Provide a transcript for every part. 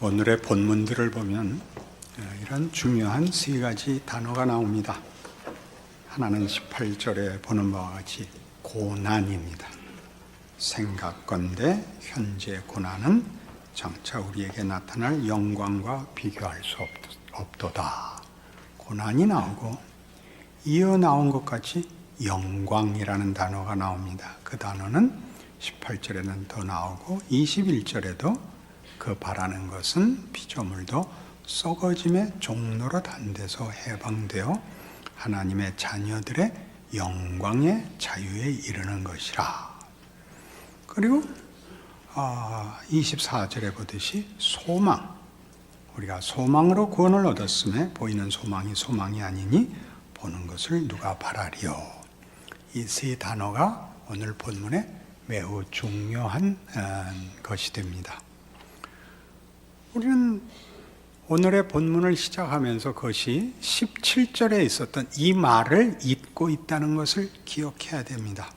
오늘의 본문들을 보면 이런 중요한 세 가지 단어가 나옵니다. 하나는 18절에 보는 바와 같이 고난입니다. 생각건대 현재 고난은 장차 우리에게 나타날 영광과 비교할 수 없도다. 고난이 나오고 이어 나온 것 같이 영광이라는 단어가 나옵니다. 그 단어는 18절에는 더 나오고 21절에도 그 바라는 것은 피조물도 썩어짐의 종로로 단데서 해방되어 하나님의 자녀들의 영광의 자유에 이르는 것이라. 그리고 24절에 보듯이 소망, 우리가 소망으로 구원을 얻었음에 보이는 소망이 소망이 아니니 보는 것을 누가 바라리요. 이 세 단어가 오늘 본문에 매우 중요한 것이 됩니다. 우리는 오늘의 본문을 시작하면서 그것이 17절에 있었던 이 말을 잊고 있다는 것을 기억해야 됩니다.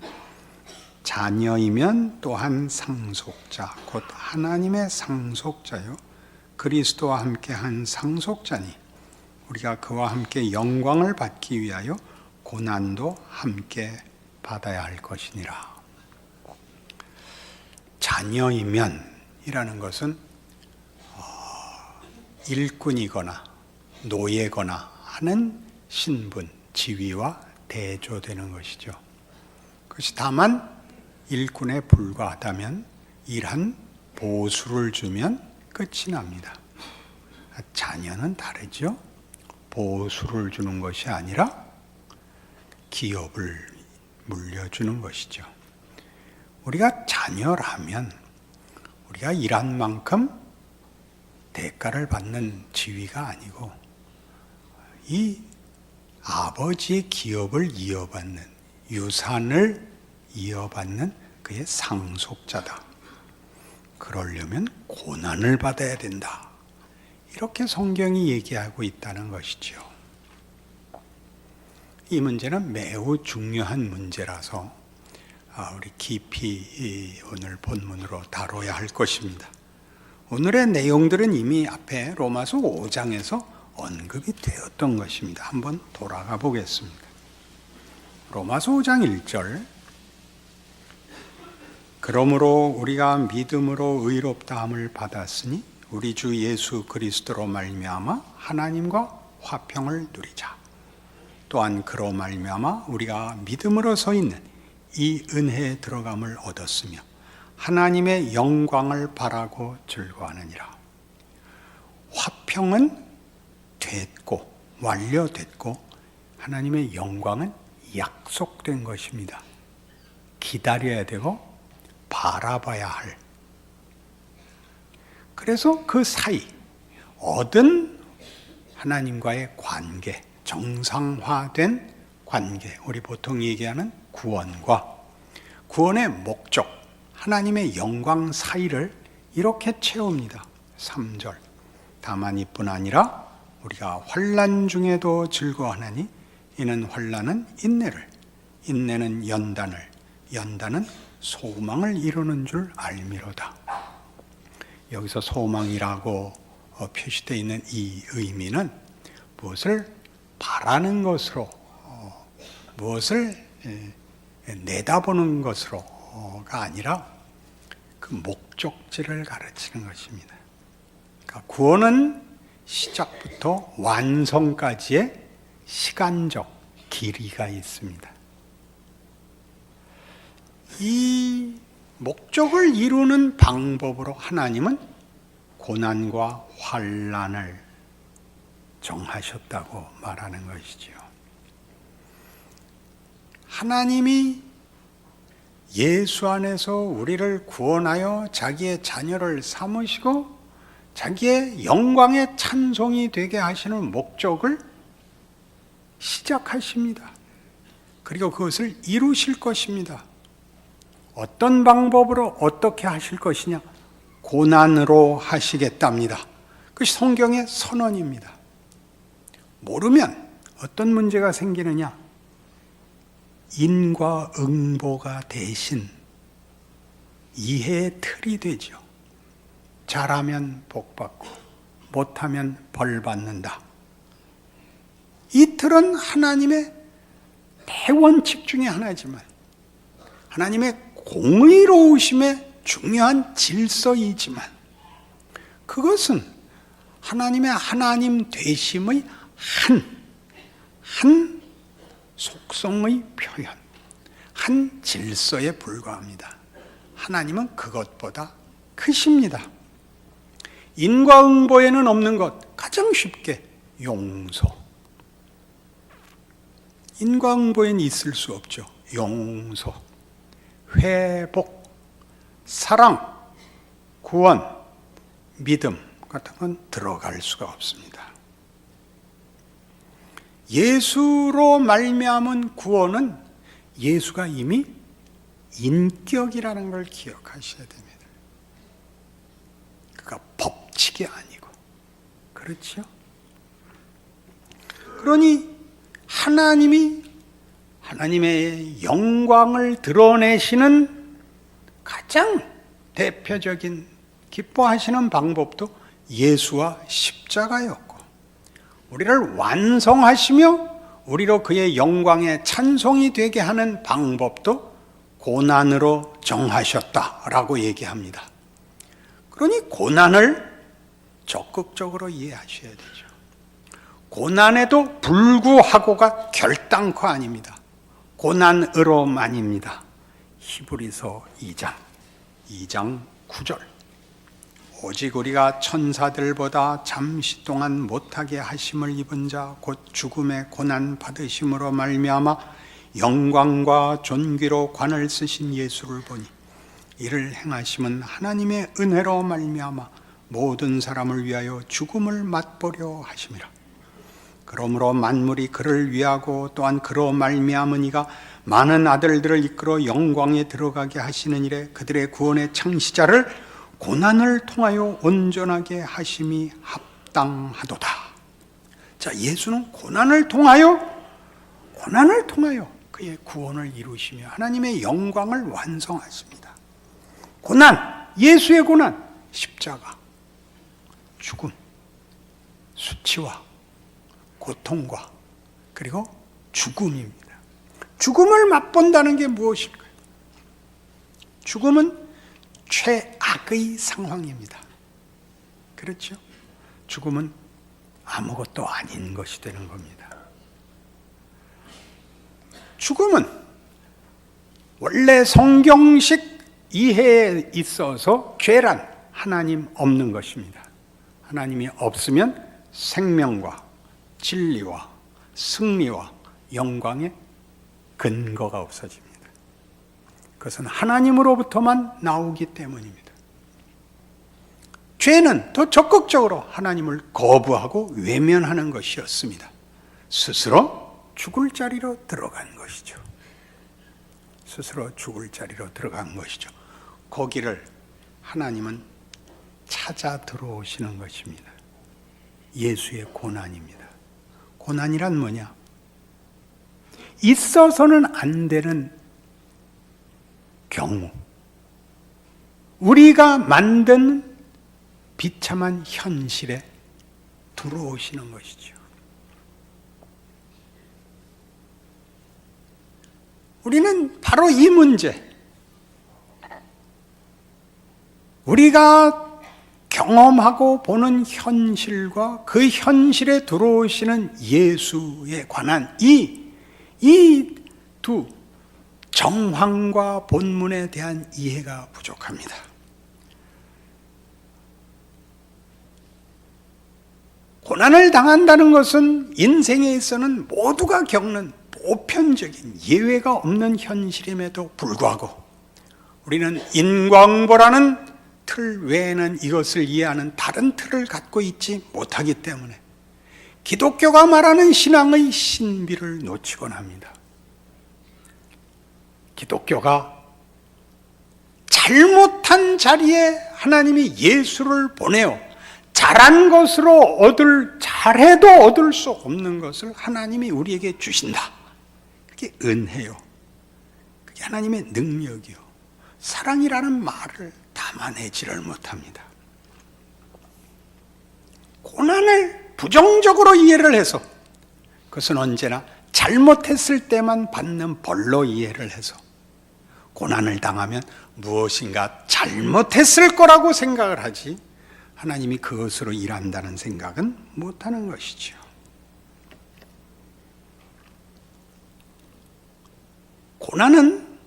자녀이면 또한 상속자, 곧 하나님의 상속자요, 그리스도와 함께 한 상속자니 우리가 그와 함께 영광을 받기 위하여 고난도 함께 받아야 할 것이니라. 자녀이면 이라는 것은 일꾼이거나 노예거나 하는 신분, 지위와 대조되는 것이죠. 그것이 다만 일꾼에 불과하다면 일한 보수를 주면 끝이 납니다. 자녀는 다르죠. 보수를 주는 것이 아니라 기업을 물려주는 것이죠. 우리가 자녀라면 우리가 일한 만큼 대가를 받는 지위가 아니고 이 아버지의 기업을 이어받는, 유산을 이어받는 그의 상속자다. 그러려면 고난을 받아야 된다. 이렇게 성경이 얘기하고 있다는 것이죠. 이 문제는 매우 중요한 문제라서 우리 깊이 오늘 본문으로 다뤄야 할 것입니다. 오늘의 내용들은 이미 앞에 로마서 5장에서 언급이 되었던 것입니다. 한번 돌아가 보겠습니다. 로마서 5장 1절, 그러므로 우리가 믿음으로 의롭다함을 받았으니 우리 주 예수 그리스도로 말미암아 하나님과 화평을 누리자. 또한 그로 말미암아 우리가 믿음으로 서 있는 이 은혜에 들어감을 얻었으며 하나님의 영광을 바라고 즐거워하느니라. 화평은 됐고 완료됐고 하나님의 영광은 약속된 것입니다. 기다려야 되고 바라봐야 할. 그래서 그 사이 얻은 하나님과의 관계, 정상화된 관계, 우리 보통 얘기하는 구원과 구원의 목적, 하나님의 영광 사이를 이렇게 채웁니다. 3절, 다만 이뿐 아니라 우리가 환난 중에도 즐거워하나니 이는 환난은 인내를, 인내는 연단을, 연단은 소망을 이루는 줄 알미로다. 여기서 소망이라고 표시되어 있는 이 의미는 무엇을 바라는 것으로, 무엇을 내다보는 것으로가 아니라 그 목적지를 가르치는 것입니다. 그러니까 구원은 시작부터 완성까지의 시간적 길이가 있습니다. 이 목적을 이루는 방법으로 하나님은 고난과 환난을 정하셨다고 말하는 것이죠. 하나님이 예수 안에서 우리를 구원하여 자기의 자녀를 삼으시고 자기의 영광의 찬송이 되게 하시는 목적을 시작하십니다. 그리고 그것을 이루실 것입니다. 어떤 방법으로 어떻게 하실 것이냐? 고난으로 하시겠답니다. 그것이 성경의 선언입니다. 모르면 어떤 문제가 생기느냐? 인과응보가 대신 이해의 틀이 되죠. 잘하면 복받고 못하면 벌받는다. 이 틀은 하나님의 대원칙 중에 하나지만 하나님의 공의로우심의 중요한 질서이지만 그것은 하나님의 하나님 되심의 한 속성의 표현, 한 질서에 불과합니다. 하나님은 그것보다 크십니다. 인과응보에는 없는 것, 가장 쉽게 용서. 인과응보에는 있을 수 없죠. 용서, 회복, 사랑, 구원, 믿음 같은 건 들어갈 수가 없습니다. 예수로 말미암은 구원은 예수가 이미 인격이라는 걸 기억하셔야 됩니다. 그가 법칙이 아니고, 그렇죠? 그러니 하나님의 영광을 드러내시는 가장 대표적인 기뻐하시는 방법도 예수와 십자가였고, 우리를 완성하시며 우리로 그의 영광의 찬송이 되게 하는 방법도 고난으로 정하셨다라고 얘기합니다. 그러니 고난을 적극적으로 이해하셔야 되죠. 고난에도 불구하고가 결단코 아닙니다. 고난으로만입니다. 히브리서 2장 9절. 오직 우리가 천사들보다 잠시 동안 못하게 하심을 입은 자 곧 죽음의 고난 받으심으로 말미암아 영광과 존귀로 관을 쓰신 예수를 보니 이를 행하심은 하나님의 은혜로 말미암아 모든 사람을 위하여 죽음을 맛보려 하심이라. 그러므로 만물이 그를 위하고 또한 그로 말미암은 이가 많은 아들들을 이끌어 영광에 들어가게 하시는 일에 그들의 구원의 창시자를 고난을 통하여 온전하게 하심이 합당하도다. 자, 예수는 고난을 통하여 그의 구원을 이루시며 하나님의 영광을 완성하십니다. 고난, 예수의 고난, 십자가, 죽음, 수치와 고통과 그리고 죽음입니다. 죽음을 맛본다는 게 무엇일까요? 죽음은 최악의 상황입니다. 그렇죠? 죽음은 아무것도 아닌 것이 되는 겁니다. 죽음은 원래 성경식 이해에 있어서 죄란 하나님 없는 것입니다. 하나님이 없으면 생명과 진리와 승리와 영광의 근거가 없어집니다. 그것은 하나님으로부터만 나오기 때문입니다. 죄는 더 적극적으로 하나님을 거부하고 외면하는 것이었습니다. 스스로 죽을 자리로 들어간 것이죠. 스스로 죽을 자리로 들어간 것이죠. 거기를 하나님은 찾아 들어오시는 것입니다. 예수의 고난입니다. 고난이란 뭐냐? 있어서는 안 되는 경우, 우리가 만든 비참한 현실에 들어오시는 것이죠. 우리는 바로 이 문제, 우리가 경험하고 보는 현실과 그 현실에 들어오시는 예수에 관한 이 두 정황과 본문에 대한 이해가 부족합니다. 고난을 당한다는 것은 인생에 있어서는 모두가 겪는 보편적인 예외가 없는 현실임에도 불구하고 우리는 인과응보라는 틀 외에는 이것을 이해하는 다른 틀을 갖고 있지 못하기 때문에 기독교가 말하는 신앙의 신비를 놓치곤 합니다. 기독교가 잘못한 자리에 하나님이 예수를 보내어 잘한 것으로 잘해도 얻을 수 없는 것을 하나님이 우리에게 주신다. 그게 은혜요. 그게 하나님의 능력이요. 사랑이라는 말을 담아내지를 못합니다. 고난을 부정적으로 이해를 해서, 그것은 언제나 잘못했을 때만 받는 벌로 이해를 해서, 고난을 당하면 무엇인가 잘못했을 거라고 생각을 하지, 하나님이 그것으로 일한다는 생각은 못하는 것이죠. 고난은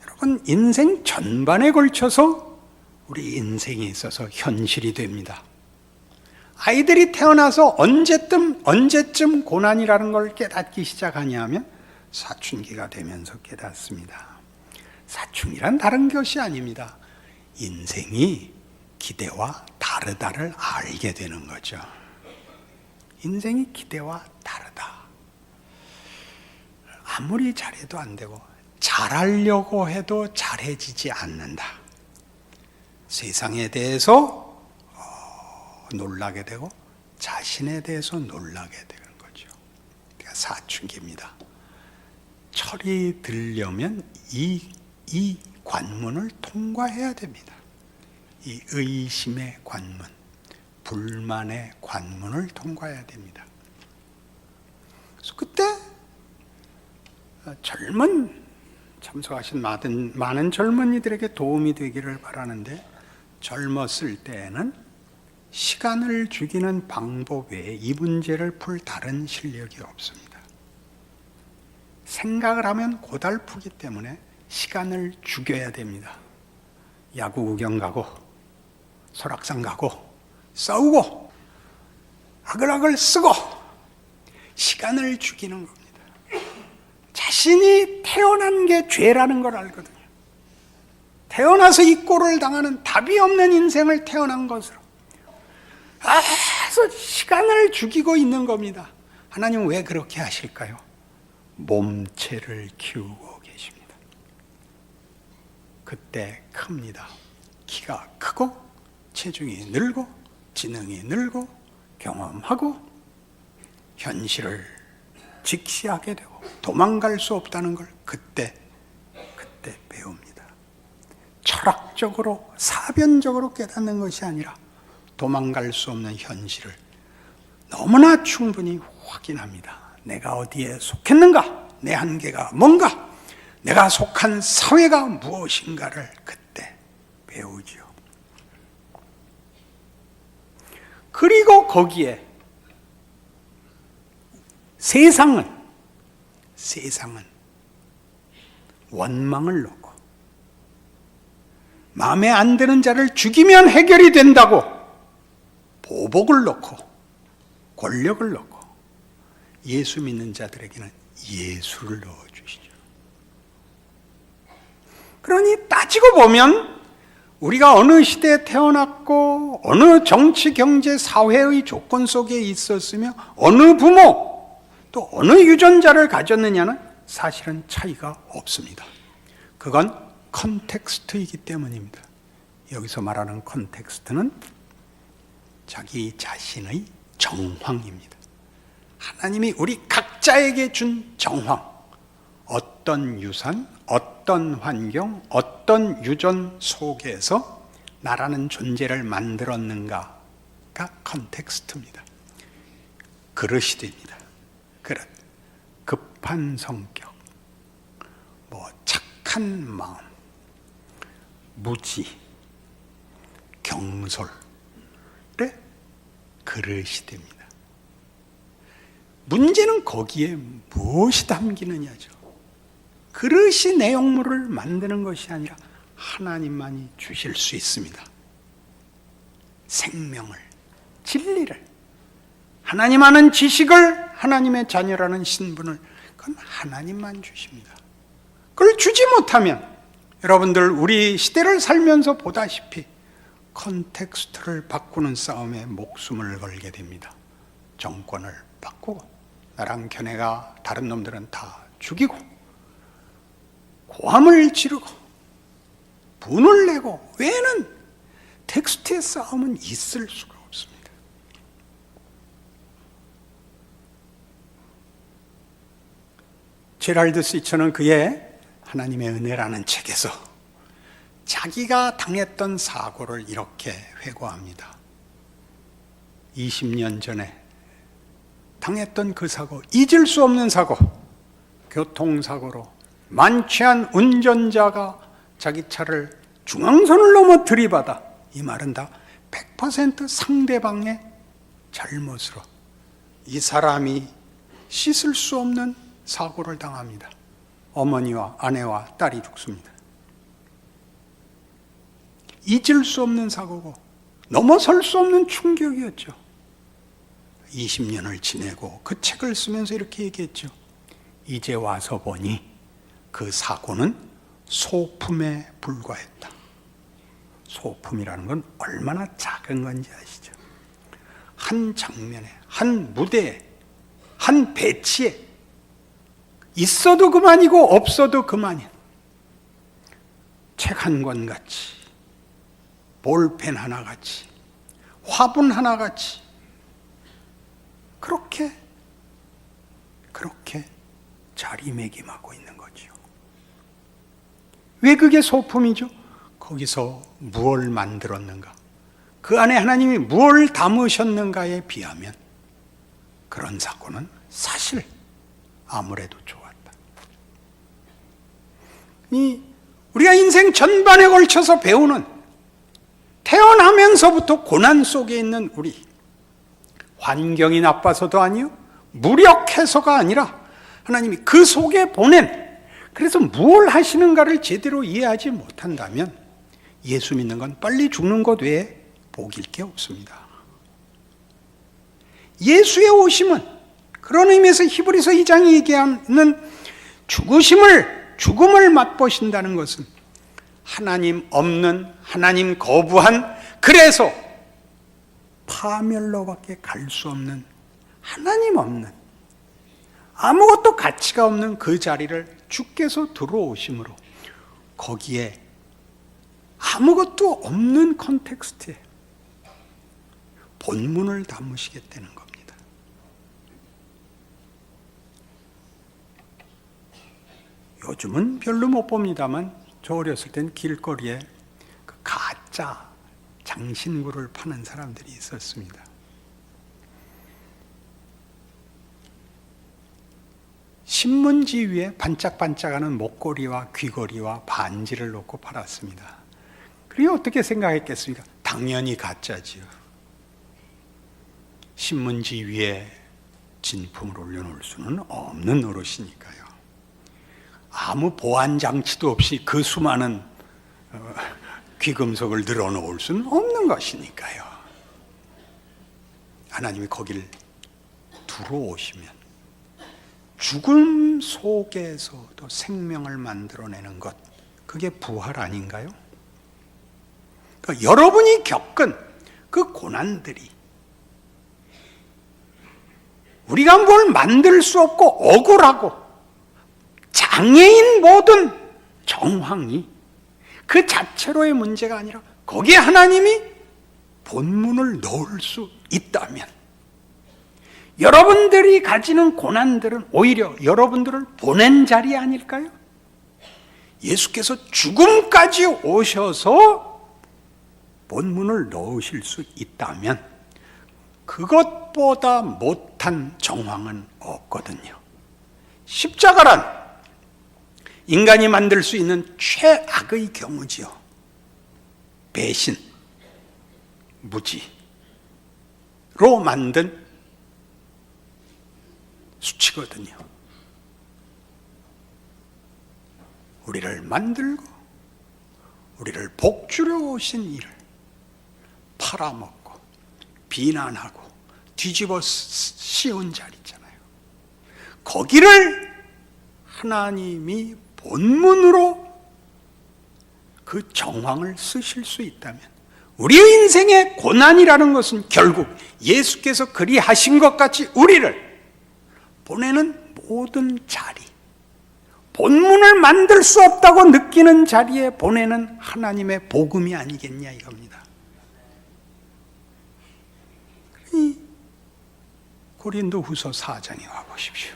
여러분 인생 전반에 걸쳐서 우리 인생에 있어서 현실이 됩니다. 아이들이 태어나서 언제쯤 고난이라는 걸 깨닫기 시작하냐 하면 사춘기가 되면서 깨닫습니다. 사춘기란 다른 것이 아닙니다. 인생이 기대와 다르다를 알게 되는 거죠. 인생이 기대와 다르다. 아무리 잘해도 안 되고 잘하려고 해도 잘해지지 않는다. 세상에 대해서 놀라게 되고 자신에 대해서 놀라게 되는 거죠. 그러니까 사춘기입니다. 철이 들려면 이 관문을 통과해야 됩니다. 이 의심의 관문, 불만의 관문을 통과해야 됩니다. 그래서 그때 참석하신 많은 젊은이들에게 도움이 되기를 바라는데, 젊었을 때에는 시간을 죽이는 방법 외에 이 문제를 풀 다른 실력이 없습니다. 생각을 하면 고달프기 때문에 시간을 죽여야 됩니다. 야구 구경 가고 설악산 가고 싸우고 아글아글 쓰고 시간을 죽이는 겁니다. 자신이 태어난 게 죄라는 걸 알거든요. 태어나서 이 꼴을 당하는 답이 없는 인생을 태어난 것으로 그래서 시간을 죽이고 있는 겁니다. 하나님은 왜 그렇게 하실까요? 몸체를 키우고 계십니다. 그때 큽니다. 키가 크고 체중이 늘고 지능이 늘고 경험하고 현실을 직시하게 되고 도망갈 수 없다는 걸 그때 배웁니다. 철학적으로 사변적으로 깨닫는 것이 아니라 도망갈 수 없는 현실을 너무나 충분히 확인합니다. 내가 어디에 속했는가? 내 한계가 뭔가? 내가 속한 사회가 무엇인가를 그때 배우죠. 그리고 거기에 세상은 원망을 놓고 마음에 안 드는 자를 죽이면 해결이 된다고 보복을 놓고 권력을 놓고 예수 믿는 자들에게는 예수를 넣어주시죠. 그러니 따지고 보면 우리가 어느 시대에 태어났고 어느 정치, 경제, 사회의 조건 속에 있었으며 어느 부모 또 어느 유전자를 가졌느냐는 사실은 차이가 없습니다. 그건 컨텍스트이기 때문입니다. 여기서 말하는 컨텍스트는 자기 자신의 정황입니다. 하나님이 우리 각자에게 준 정황, 어떤 유산, 어떤 환경, 어떤 유전 속에서 나라는 존재를 만들었는가가 컨텍스트입니다. 그릇이 됩니다. 그릇, 급한 성격, 착한 마음, 무지, 경솔의 그릇이 됩니다. 문제는 거기에 무엇이 담기느냐죠. 그릇이 내용물을 만드는 것이 아니라 하나님만이 주실 수 있습니다. 생명을, 진리를, 하나님 아는 지식을, 하나님의 자녀라는 신분을, 그건 하나님만 주십니다. 그걸 주지 못하면 여러분들 우리 시대를 살면서 보다시피 컨텍스트를 바꾸는 싸움에 목숨을 걸게 됩니다. 정권을 바꾸고 나랑 견해가 다른 놈들은 다 죽이고 고함을 지르고 분을 내고 외에는 텍스트의 싸움은 있을 수가 없습니다. 제랄드 시처는 그의 하나님의 은혜라는 책에서 자기가 당했던 사고를 이렇게 회고합니다. 20년 전에 당했던 그 사고, 잊을 수 없는 사고, 교통사고로 만취한 운전자가 자기 차를 중앙선을 넘어 들이받아, 이 말은 다 100% 상대방의 잘못으로 이 사람이 씻을 수 없는 사고를 당합니다. 어머니와 아내와 딸이 죽습니다. 잊을 수 없는 사고고 넘어설 수 없는 충격이었죠. 20년을 지내고 그 책을 쓰면서 이렇게 얘기했죠. 이제 와서 보니 그 사고는 소품에 불과했다. 소품이라는 건 얼마나 작은 건지 아시죠? 한 장면에, 한 무대에, 한 배치에 있어도 그만이고 없어도 그만인 책 한 권 같이, 볼펜 하나 같이, 화분 하나 같이 그렇게 자리매김하고 있는 거죠. 왜 그게 소품이죠? 거기서 무엇을 만들었는가, 그 안에 하나님이 무엇을 담으셨는가에 비하면 그런 사고는 사실 아무래도 좋았다. 우리가 인생 전반에 걸쳐서 배우는, 태어나면서부터 고난 속에 있는 우리, 환경이 나빠서도 아니요, 무력해서가 아니라 하나님이 그 속에 보낸, 그래서 무엇을 하시는가를 제대로 이해하지 못한다면 예수 믿는 건 빨리 죽는 것 외에 복일 게 없습니다. 예수의 오심은 그런 의미에서 히브리서 2장이 얘기하는 죽음을 맛보신다는 것은 하나님 없는, 하나님 거부한, 그래서 파멸로밖에 갈 수 없는, 하나님 없는, 아무것도 가치가 없는 그 자리를 주께서 들어오심으로 거기에 아무것도 없는 컨텍스트에 본문을 담으시겠다는 겁니다. 요즘은 별로 못 봅니다만 저 어렸을 땐 길거리에 그 가짜 장신구를 파는 사람들이 있었습니다. 신문지 위에 반짝반짝하는 목걸이와 귀걸이와 반지를 놓고 팔았습니다. 그리고 어떻게 생각했겠습니까? 당연히 가짜지요. 신문지 위에 진품을 올려놓을 수는 없는 노릇이니까요. 아무 보안장치도 없이 그 수많은 귀금속을 늘어놓을 수는 없는 것이니까요. 하나님이 거길 들어오시면 죽음 속에서도 생명을 만들어내는 것, 그게 부활 아닌가요? 그러니까 여러분이 겪은 그 고난들이 우리가 뭘 만들 수 없고 억울하고 장애인 모든 정황이 그 자체로의 문제가 아니라 거기에 하나님이 본문을 넣을 수 있다면 여러분들이 가지는 고난들은 오히려 여러분들을 보낸 자리 아닐까요? 예수께서 죽음까지 오셔서 본문을 넣으실 수 있다면 그것보다 못한 정황은 없거든요. 십자가란 인간이 만들 수 있는 최악의 경우지요. 배신, 무지로 만든 수치거든요. 우리를 만들고 우리를 복주려 오신 이를 팔아먹고 비난하고 뒤집어 씌운 자리 있잖아요. 거기를 하나님이 본문으로 그 정황을 쓰실 수 있다면 우리의 인생의 고난이라는 것은 결국 예수께서 그리하신 것 같이 우리를 보내는 모든 자리, 본문을 만들 수 없다고 느끼는 자리에 보내는 하나님의 복음이 아니겠냐 이겁니다. 고린도후서 4장에 와보십시오.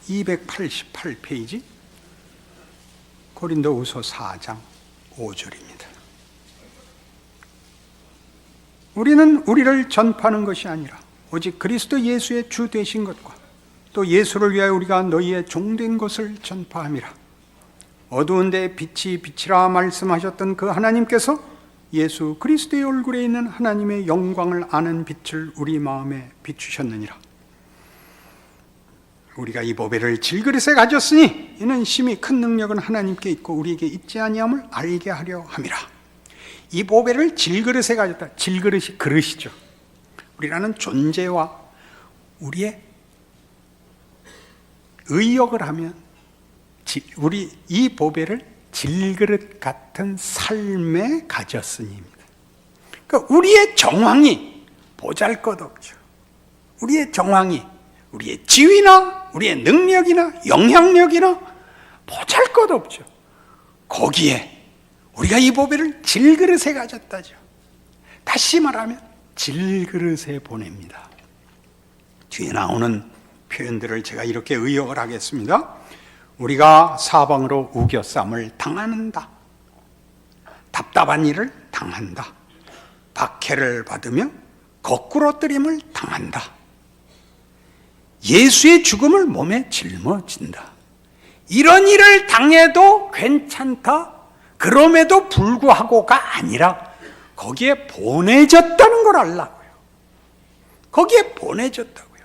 288페이지 고린도후서 4장 5절입니다. 우리는 우리를 전파하는 것이 아니라 오직 그리스도 예수의 주 되신 것과 또 예수를 위하여 우리가 너희의 종된 것을 전파함이라. 어두운 데에 빛이 빛이라 말씀하셨던 그 하나님께서 예수 그리스도의 얼굴에 있는 하나님의 영광을 아는 빛을 우리 마음에 비추셨느니라. 우리가 이 보배를 질그릇에 가졌으니 이는 심히 큰 능력은 하나님께 있고 우리에게 있지 아니함을 알게 하려 함이라. 이 보배를 질그릇에 가졌다. 질그릇이 그릇이죠. 우리라는 존재와 우리의 의역을 하면 우리 이 보배를 질그릇 같은 삶에 가졌으니입니다. 그러니까 우리의 정황이 보잘것없죠. 우리의 정황이 우리의 지위나 우리의 능력이나 영향력이나 보잘것없죠. 거기에 우리가 이 보배를 질그릇에 가졌다죠. 다시 말하면 질그릇에 보냅니다. 뒤에 나오는 표현들을 제가 이렇게 의역을 하겠습니다. 우리가 사방으로 우겨쌈을 당한다. 답답한 일을 당한다. 박해를 받으며 거꾸러뜨림을 당한다. 예수의 죽음을 몸에 짊어진다. 이런 일을 당해도 괜찮다. 그럼에도 불구하고가 아니라 거기에 보내졌다는 걸 알라고요. 거기에 보내졌다고요.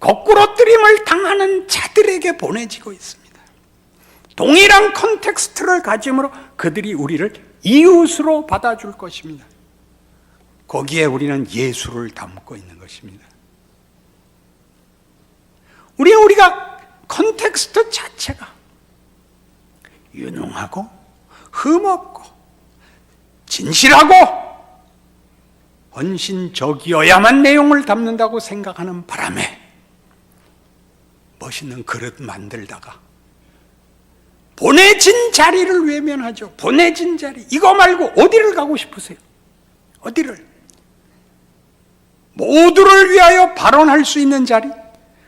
거꾸러뜨림을 당하는 자들에게 보내지고 있습니다. 동일한 컨텍스트를 가짐으로 그들이 우리를 이웃으로 받아줄 것입니다. 거기에 우리는 예수를 담고 있는 것입니다. 우리가 컨텍스트 자체가 유능하고 흠없고 진실하고 헌신적이어야만 내용을 담는다고 생각하는 바람에 멋있는 그릇 만들다가 보내진 자리를 외면하죠. 보내진 자리. 이거 말고 어디를 가고 싶으세요? 어디를? 모두를 위하여 발언할 수 있는 자리?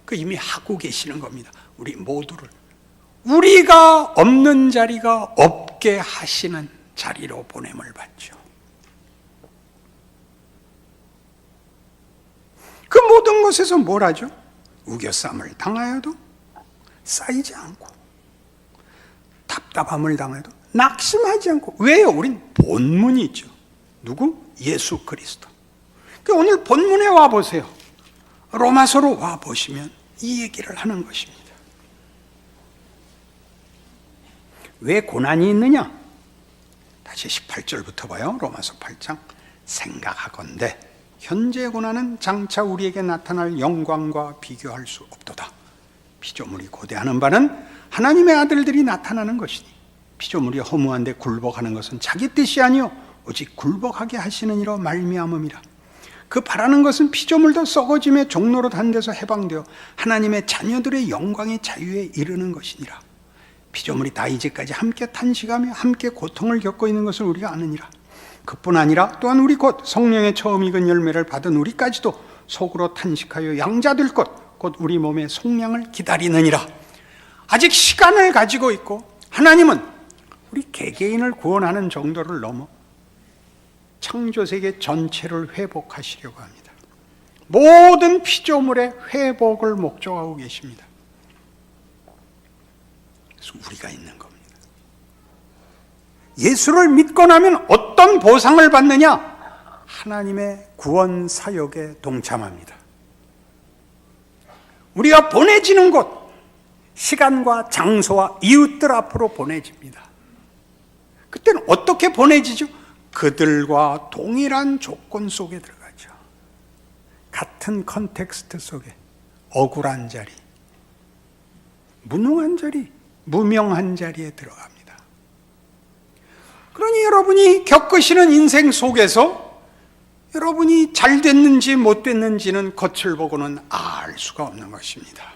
그 이미 하고 계시는 겁니다. 우리 모두를. 우리가 없는 자리가 없게 하시는 자리로 보냄을 받죠. 그 모든 것에서 뭘 하죠? 우겨쌈을 당하여도 쌓이지 않고 답답함을 당해도 낙심하지 않고. 왜요? 우린 본문이 있죠. 누구? 예수 그리스도. 오늘 본문에 와보세요. 로마서로 와보시면 이 얘기를 하는 것입니다. 왜 고난이 있느냐? 다시 18절부터 봐요. 로마서 8장. 생각하건대 현재 고난은 장차 우리에게 나타날 영광과 비교할 수 없도다. 피조물이 고대하는 바는 하나님의 아들들이 나타나는 것이니 피조물이 허무한데 굴복하는 것은 자기 뜻이 아니요 오직 굴복하게 하시는 이로 말미암음이라. 그 바라는 것은 피조물도 썩어짐의 종로로 단 데서 해방되어 하나님의 자녀들의 영광의 자유에 이르는 것이니라. 피조물이 다 이제까지 함께 탄식하며 함께 고통을 겪고 있는 것을 우리가 아느니라. 그뿐 아니라 또한 우리 곧 성령의 처음 익은 열매를 받은 우리까지도 속으로 탄식하여 양자될 것 곧 우리 몸의 속량을 기다리느니라. 아직 시간을 가지고 있고 하나님은 우리 개개인을 구원하는 정도를 넘어 창조세계 전체를 회복하시려고 합니다. 모든 피조물의 회복을 목적하고 계십니다. 그래서 우리가 있는 겁니다. 예수를 믿고 나면 어떤 보상을 받느냐? 하나님의 구원 사역에 동참합니다. 우리가 보내지는 곳, 시간과 장소와 이웃들 앞으로 보내집니다. 그때는 어떻게 보내지죠? 그들과 동일한 조건 속에 들어가죠. 같은 컨텍스트 속에 억울한 자리, 무능한 자리, 무명한 자리에 들어갑니다. 그러니 여러분이 겪으시는 인생 속에서 여러분이 잘 됐는지 못 됐는지는 겉을 보고는 알 수가 없는 것입니다.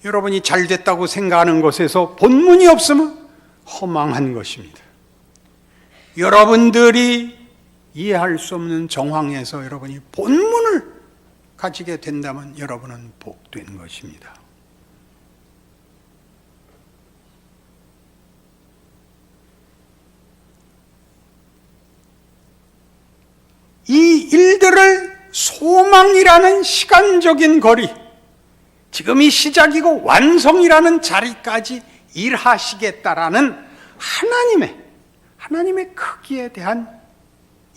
여러분이 잘 됐다고 생각하는 것에서 본문이 없으면 허망한 것입니다. 여러분들이 이해할 수 없는 정황에서 여러분이 본문을 가지게 된다면 여러분은 복된 것입니다. 이 일들을 소망이라는 시간적인 거리, 지금이 시작이고 완성이라는 자리까지 일하시겠다라는 하나님의 크기에 대한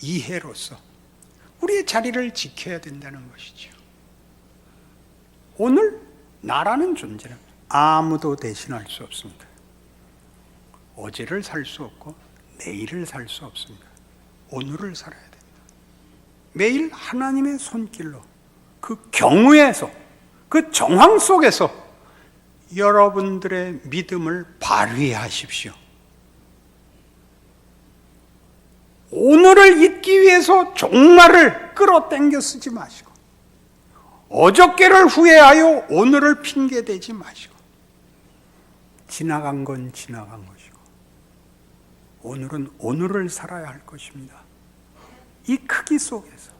이해로서 우리의 자리를 지켜야 된다는 것이죠. 오늘 나라는 존재는 아무도 대신할 수 없습니다. 어제를 살 수 없고 내일을 살 수 없습니다. 오늘을 살아야 됩니다. 매일 하나님의 손길로 그 경우에서, 그 정황 속에서 여러분들의 믿음을 발휘하십시오. 오늘을 잊기 위해서 종말을 끌어당겨 쓰지 마시고, 어저께를 후회하여 오늘을 핑계대지 마시고, 지나간 건 지나간 것이고 오늘은 오늘을 살아야 할 것입니다. 이 크기 속에서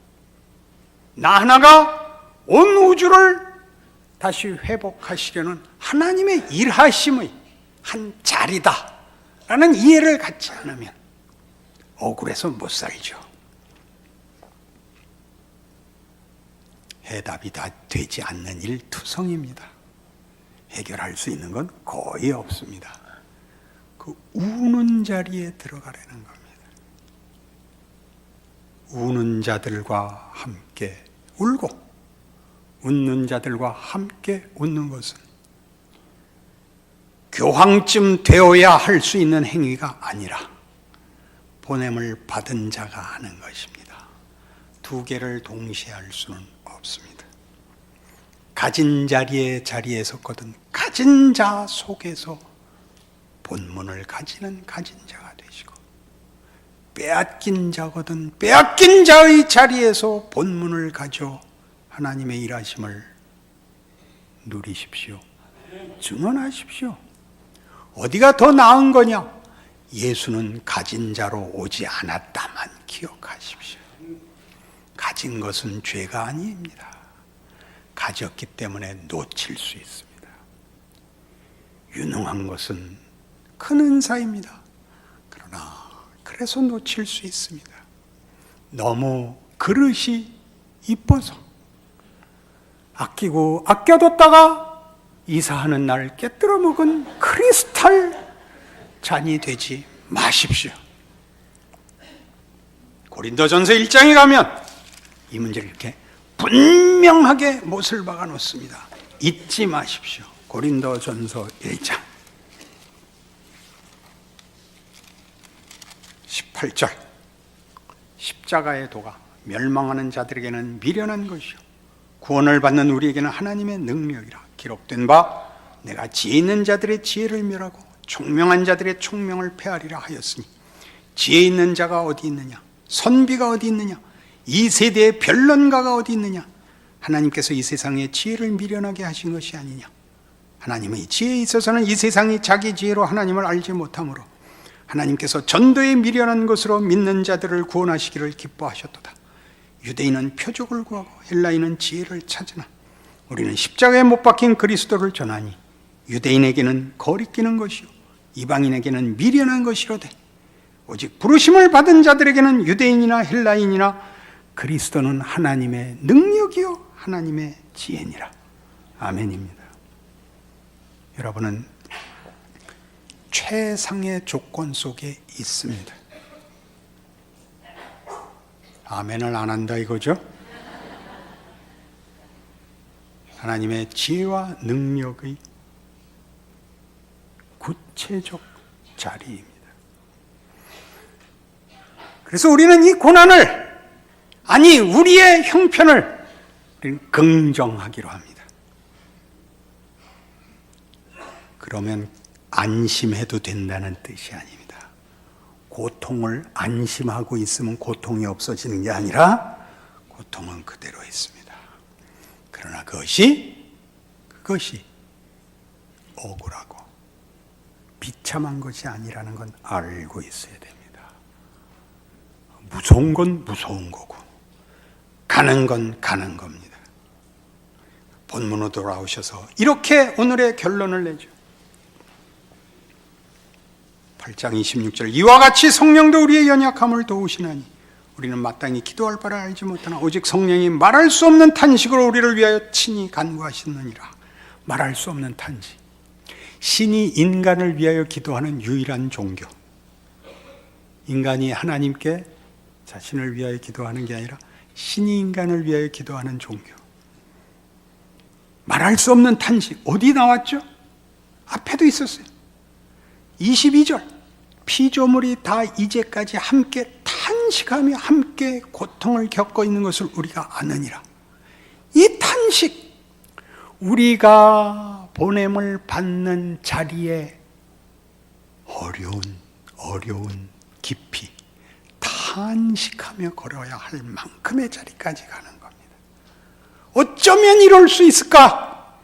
나 하나가 온 우주를 다시 회복하시려는 하나님의 일하심의 한 자리다라는 이해를 갖지 않으면 억울해서 못 살죠. 해답이 다 되지 않는 일투성입니다. 해결할 수 있는 건 거의 없습니다. 그 우는 자리에 들어가려는 겁니다. 우는 자들과 함께 울고 웃는 자들과 함께 웃는 것은 교황쯤 되어야 할 수 있는 행위가 아니라 보냄을 받은 자가 하는 것입니다. 두 개를 동시에 할 수는 없습니다. 가진 자리에 섰거든 가진 자 속에서 본문을 가지는 가진 자가 되시고, 빼앗긴 자거든 빼앗긴 자의 자리에서 본문을 가져 하나님의 일하심을 누리십시오. 증언하십시오. 어디가 더 나은 거냐? 예수는 가진 자로 오지 않았다만 기억하십시오. 가진 것은 죄가 아닙니다. 가졌기 때문에 놓칠 수 있습니다. 유능한 것은 큰 은사입니다. 그러나 그래서 놓칠 수 있습니다. 너무 그릇이 이뻐서 아끼고 아껴뒀다가 이사하는 날 깨뜨려 먹은 크리스탈 잔이 되지 마십시오. 고린도전서 1장에 가면 이 문제를 이렇게 분명하게 못을 박아 놓습니다. 잊지 마십시오. 고린도전서 1장 18절, 십자가의 도가 멸망하는 자들에게는 미련한 것이요 구원을 받는 우리에게는 하나님의 능력이라. 기록된 바 내가 지혜 있는 자들의 지혜를 멸하고 총명한 자들의 총명을 폐하리라 하였으니, 지혜 있는 자가 어디 있느냐? 선비가 어디 있느냐? 이 세대의 변론가가 어디 있느냐? 하나님께서 이 세상에 지혜를 미련하게 하신 것이 아니냐? 하나님의 지혜에 있어서는 이 세상이 자기 지혜로 하나님을 알지 못하므로 하나님께서 전도에 미련한 것으로 믿는 자들을 구원하시기를 기뻐하셨도다. 유대인은 표적을 구하고 헬라인은 지혜를 찾으나 우리는 십자가에 못 박힌 그리스도를 전하니 유대인에게는 거리끼는 것이요 이방인에게는 미련한 것이로되 오직 부르심을 받은 자들에게는 유대인이나 헬라인이나 그리스도는 하나님의 능력이요 하나님의 지혜니라. 아멘입니다. 여러분은 최상의 조건 속에 있습니다. 아멘을 안 한다 이거죠? 하나님의 지혜와 능력의 구체적 자리입니다. 그래서 우리는 이 고난을, 아니 우리의 형편을 우리는 긍정하기로 합니다. 그러면 안심해도 된다는 뜻이 아닙니다. 고통을 안심하고 있으면 고통이 없어지는 게 아니라 고통은 그대로 있습니다. 그러나 그것이 억울하고 비참한 것이 아니라는 건 알고 있어야 됩니다. 무서운 건 무서운 거고 가는 건 가는 겁니다. 본문으로 돌아오셔서 이렇게 오늘의 결론을 내죠. 8장 26절, 이와 같이 성령도 우리의 연약함을 도우시나니 우리는 마땅히 기도할 바를 알지 못하나 오직 성령이 말할 수 없는 탄식으로 우리를 위하여 친히 간구하시느니라. 말할 수 없는 탄식. 신이 인간을 위하여 기도하는 유일한 종교. 인간이 하나님께 자신을 위하여 기도하는 게 아니라 신이 인간을 위하여 기도하는 종교. 말할 수 없는 탄식. 어디 나왔죠? 앞에도 있었어요. 22절. 피조물이 다 이제까지 함께 탄식하며 함께 고통을 겪고 있는 것을 우리가 아느니라. 이 탄식, 우리가 보냄을 받는 자리에 어려운 깊이 탄식하며 걸어야 할 만큼의 자리까지 가는 겁니다. 어쩌면 이럴 수 있을까?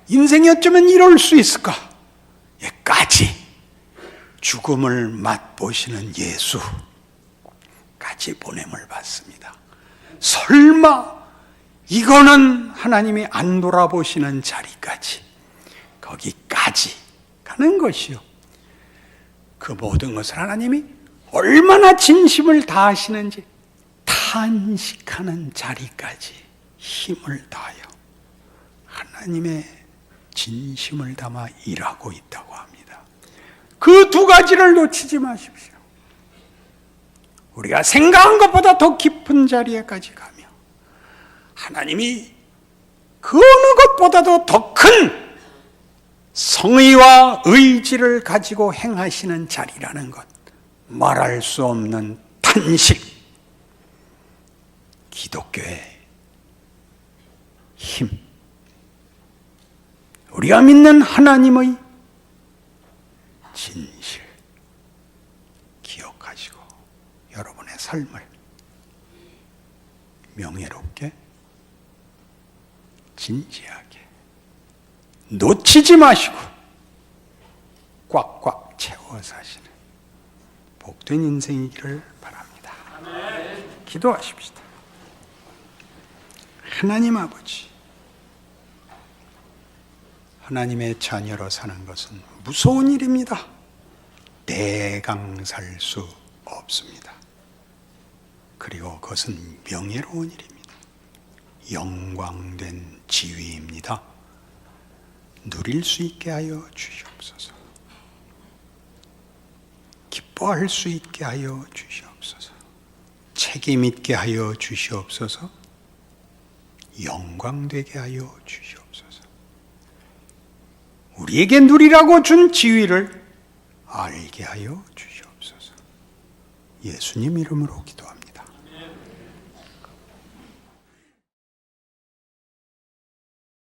인생이 어쩌면 이럴 수 있을까? 예까지 죽음을 맛보시는 예수까지 보냄을 받습니다. 설마 이거는 하나님이 안 돌아보시는 자리까지, 거기까지 가는 것이요. 그 모든 것을 하나님이 얼마나 진심을 다하시는지 탄식하는 자리까지 힘을 다하여 하나님의 진심을 담아 일하고 있다고 합니다. 그 두 가지를 놓치지 마십시오. 우리가 생각한 것보다 더 깊은 자리에까지 가며 하나님이 그 어느 것보다도 더 큰 성의와 의지를 가지고 행하시는 자리라는 것, 말할 수 없는 탄식, 기독교의 힘, 우리가 믿는 하나님의 진실 기억하시고 여러분의 삶을 명예롭게, 진지하게 놓치지 마시고 꽉꽉 채워 사시는 복된 인생이기를 바랍니다. 기도하십시다. 하나님 아버지, 하나님의 자녀로 사는 것은 무서운 일입니다. 대강 살 수 없습니다. 그리고 그것은 명예로운 일입니다. 영광된 지위입니다. 누릴 수 있게 하여 주시옵소서. 기뻐할 수 있게 하여 주시옵소서. 책임 있게 하여 주시옵소서. 영광되게 하여 주시옵소서. 우리에게 누리라고 준 지위를 알게 하여 주시옵소서. 예수님 이름으로 기도합니다.